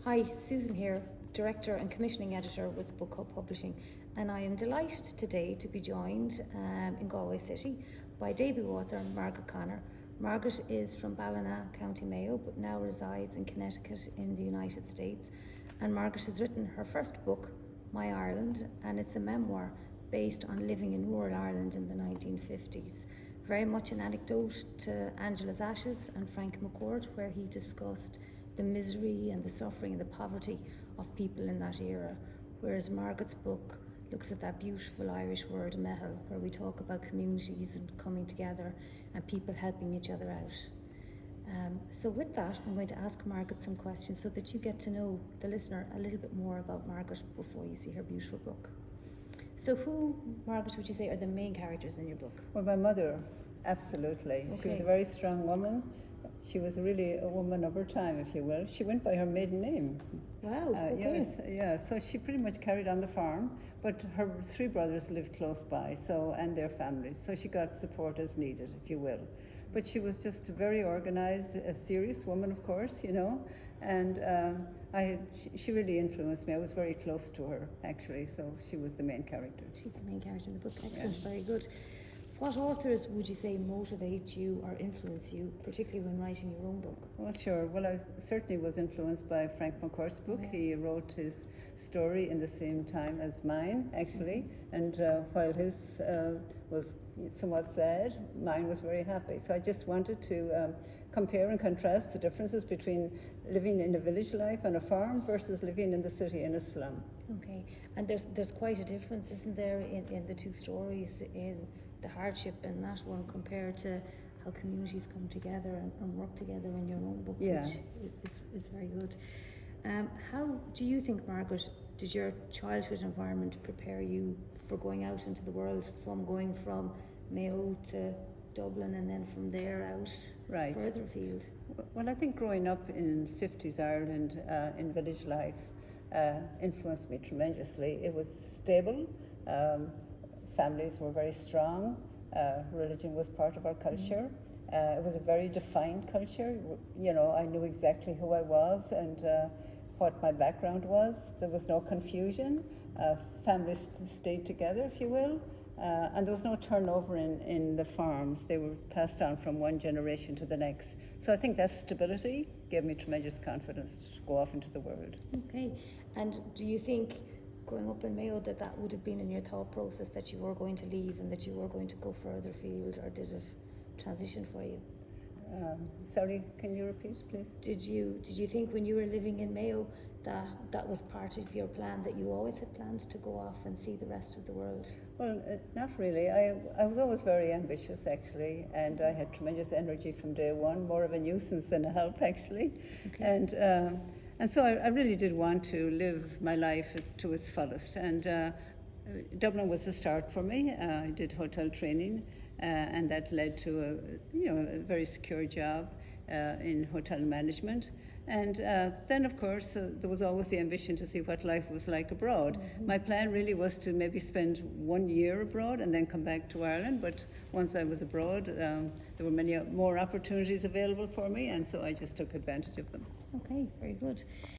Hi, Susan here, Director and Commissioning Editor with Book Hub Publishing, and I am delighted today to be joined in Galway City by debut author Margaret Connor. Margaret is from Ballina, County Mayo, but now resides in Connecticut in the United States, and Margaret has written her first book, My Ireland, and it's a memoir based on living in rural Ireland in the 1950s. Very much an anecdote to Angela's Ashes and Frank McCourt, where he discussed the misery and the suffering and the poverty of people in that era, whereas Margaret's book looks at that beautiful Irish word mehel, where we talk about communities and coming together and people helping each other out. So with that, I'm going to ask Margaret some questions so that you get to know the listener a little bit more about Margaret before you see her beautiful book. So who, Margaret, would you say are the main characters in your book? Well, my mother, absolutely. Okay. She was a very strong woman. She was really a woman of her time, if you will. She went by her maiden name. Wow, okay. Yes, yeah. So she pretty much carried on the farm, but her three brothers lived close by, and their families. So she got support as needed, if you will. But she was just a very organized, a serious woman, of course, and she really influenced me. I was very close to her, actually, so she was the main character. She's the main character in the book. Excellent, Yeah. very good. What authors would you say motivate you or influence you, particularly when writing your own book? Well, sure. Well, I certainly was influenced by Frank McCourt's book. Yeah. He wrote his story in the same time as mine, actually, and while his was somewhat sad, mine was very happy. So I just wanted to compare and contrast the differences between living in a village life on a farm versus living in the city in a slum. Okay, and there's quite a difference, isn't there, in the two stories, in the hardship in that one compared to how communities come together and work together in your own book, Yeah. which is very good. How do you think, Margaret, did your childhood environment prepare you for going out into the world, from going from Mayo to Dublin and then from there out Right. further afield? Well, I think growing up in 50s Ireland in village life influenced me tremendously. It was stable, families were very strong, religion was part of our culture. It was a very defined culture. I knew exactly who I was and what my background was. There was no confusion. Families stayed together, if you will. And there was no turnover in the farms. They were passed on from one generation to the next. So I think that stability gave me tremendous confidence to go off into the world. Okay, and do you think growing up in Mayo that would have been in your thought process, that you were going to leave and that you were going to go further afield, or did it transition for you? Sorry, can you repeat, please? Did you think when you were living in Mayo that was part of your plan, that you always had planned to go off and see the rest of the world? Well, not really. I was always very ambitious, actually, and I had tremendous energy from day one, more of a nuisance than a help, actually. Okay. And so I really did want to live my life to its fullest. And Dublin was the start for me. I did hotel training, and that led to a very secure job in hotel management. And then, of course, there was always the ambition to see what life was like abroad. Mm-hmm. My plan really was to maybe spend 1 year abroad and then come back to Ireland. But once I was abroad, there were many more opportunities available for me, and so I just took advantage of them. Okay, very good.